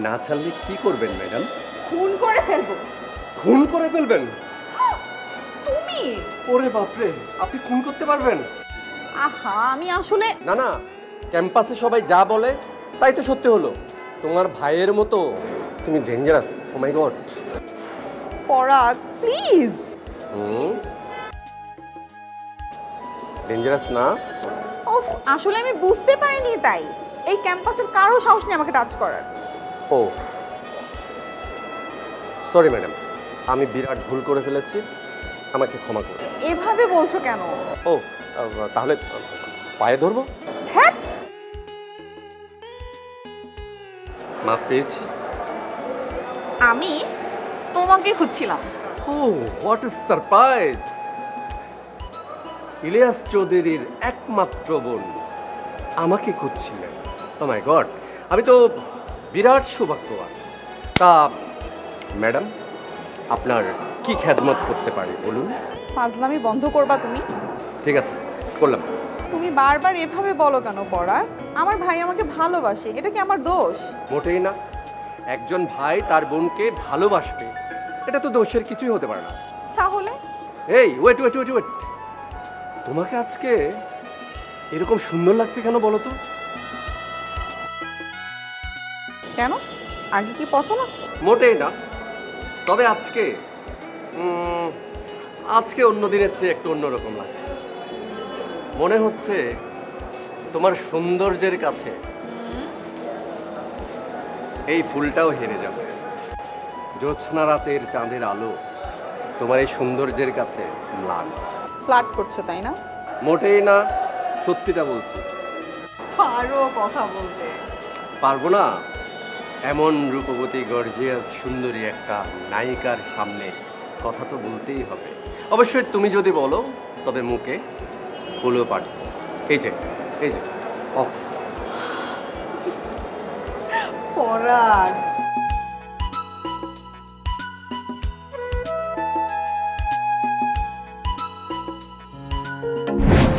না ছাড়লে কি করবেন ম্যাডাম? খুন করে ফেলবো। খুন করে ফেলবেন? তুমি? ওরে বাপরে, আপনি খুন করতে পারবেন? আহা, আমি আসলে না না, ক্যাম্পাসে সবাই যা বলে তাই তো সত্যি হলো। তোমার ভাইয়ের মতো তুমি ডেঞ্জারাস। ও মাই গড। পরাগ প্লিজ। ডেঞ্জারাস না? ওফ, আসলে আমি বুঝতে পারিনি, তাই এই ক্যাম্পাসের কারো সাহস নেই আমাকে টাচ করার। ও সরি ম্যাডাম, আমি বিরাট ভুল করে ফেলেছি, আমাকে ক্ষমা করুন। এভাবে বলছো কেন? ও তাহলে পায়ে ধরবো? ধ্যাৎ, মাপ পেয়েছি। আমি তোমাকে খুঁজছিলাম। ও হোয়াট ইজ সারপ্রাইজ! ইলিয়াস চৌধুরীর একমাত্র বোন আমাকে খুঁজছিলেন। ও মাই গড, আমি তো বিরাট সৌভাগ্যবান। তা ম্যাডাম, আপনার কি খেদমত করতে পারি বলুন? ফাজলামি বন্ধ করবা তুমি? ঠিক আছে, করলাম। তুমি বারবার এভাবে বলো কেন পরাগ? আমার ভাই আমাকে ভালোবাসে, এটা কি আমার দোষ? মোটেই না। একজন ভাই তার বোনকে ভালোবাসবে, এটা তো দোষের কিছুই হতে পারে না। তাহলে? এই ওয়েট ওয়েট ওয়েট ওয়েট, তোমাকে আজকে এরকম সুন্দর লাগছে কেন বলো তো? কেন, আগে কি পছন্দ? মোটেই না, তবে আজকে আজকে অন্য দিনের চেয়ে একটু অন্যরকম লাগছে। মনে হচ্ছে তোমার সৌন্দর্যের কাছে এই ফুলটাও হেরে যাবে। জ্যোৎস্না রাতের চাঁদের আলো তোমার এই সৌন্দর্যের কাছে ম্লান। ফ্লার্ট করছো তাই না? মোটেই না, সত্যিটা বলছি। আরো কথা বলতে পারবো না? এমন রূপবতী গর্জিয়াস সুন্দরী একটা নায়িকার সামনে কথা তো বলতেই হবে। অবশ্যই তুমি যদি বলো তবে মুখে ফুলও পারত। এই যে এই যে অফ। পরাগ,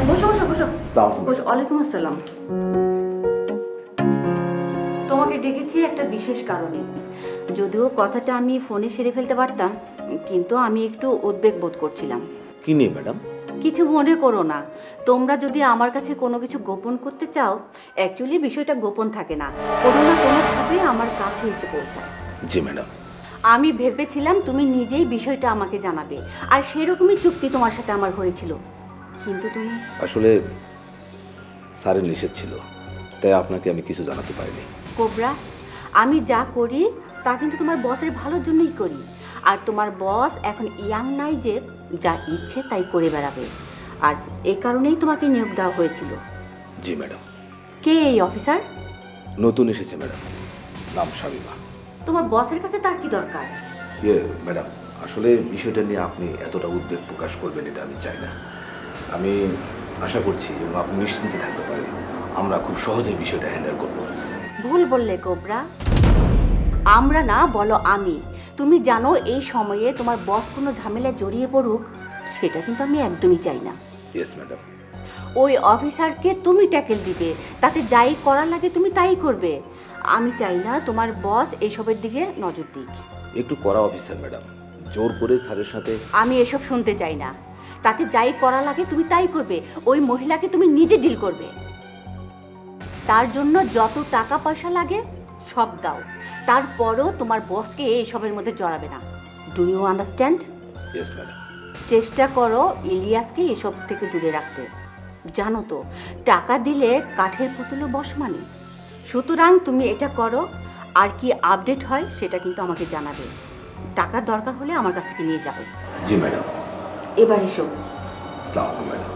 বসো বসো বসো বসো। ওয়ালাইকুম আসসালাম। তোমাকে ডেকেছি একটা বিশেষ কারণে। যদিও কথাটা আমি ফোনে সেরে ফেলতে পারতাম, কিন্তু আমি একটু উদ্বেগ বোধ করছিলাম। কি নিয়ে ম্যাডাম? কিছু মনে করো না। তোমরা যদি আমার কাছে কোনো কিছু গোপন করতে চাও, অ্যাকচুয়ালি বিষয়টা গোপন থাকে না, কোনো না কোনোভাবে আমার কাছে এসে পৌঁছায়। জি ম্যাডাম। আমি ভেবেছিলাম তুমি নিজেই বিষয়টা আমাকে জানাবে, আর সেরকমই চুক্তি তোমার সাথে আমার হয়েছিল। কিন্তু তুমি আসলে স্যারের নিষেধ ছিল, তাই আপনাকে আমি কিছু জানাতে পারিনি। কোবরা, আমি যা করি তা কিন্তু তোমার বসের ভালোর জন্যই করি। আর তোমার বস এখন ইয়াং নাই যে যা ইচ্ছে তাই করে বেড়াবে, আর এই কারণেই তোমাকে নিয়োগ দেওয়া হয়েছিল। জি ম্যাডাম। কে এই অফিসার? নতুন এসেছে ম্যাডাম, নাম শামিমা। তোমার বসের কাছে তার কি দরকার? ম্যাডাম, আসলে বিষয়টা নিয়ে আপনি এতটা উদ্বেগ প্রকাশ করবেন এটা আমি চাই না। আমি আশা করছি এবং আপনি নিশ্চিন্তে থাকতে পারেন, আমরা খুব সহজেই বিষয়টা হ্যান্ডেল করব। ভুল বললে কোবরা। আমরা না, বলো আমি। তুমি জানো এই সময়ে তোমার বস কোনো ঝামেলায় জড়িয়ে পড়ুক, সেটা কিন্তু আমি একদমই চাই না। Yes madam. ওই অফিসারকে তুমি ট্যাকেল দিবে, তাতে যাই করা লাগে তুমি তাই করবে। আমি চাই না তোমার বস এইসবের দিকে নজর দিক। একটু কড়া অফিসার ম্যাডাম, জোর করে স্যারের সাথে। আমি এসব শুনতে চাই না। তাতে যাই করা লাগে তুমি তাই করবে। ওই মহিলাকে তুমি নিজে ডিল করবে। তার জন্য যত টাকা পয়সা লাগে সব দাও, তারপরও তোমার বসকে এসবের মধ্যে জড়াবে না। Do you understand? Yes madam. চেষ্টা করো ইলিয়াসকে এসব থেকে দূরে রাখতে। জানো তো, টাকা দিলে কাঠের পুতুলে বস মানে। সুতরাং তুমি এটা করো, আর কি আপডেট হয় সেটা কিন্তু আমাকে জানাবে। টাকার দরকার হলে আমার কাছ থেকে নিয়ে যাবে। জি ম্যাডাম। এবার এসো। আসসালামু আলাইকুম ম্যাডাম।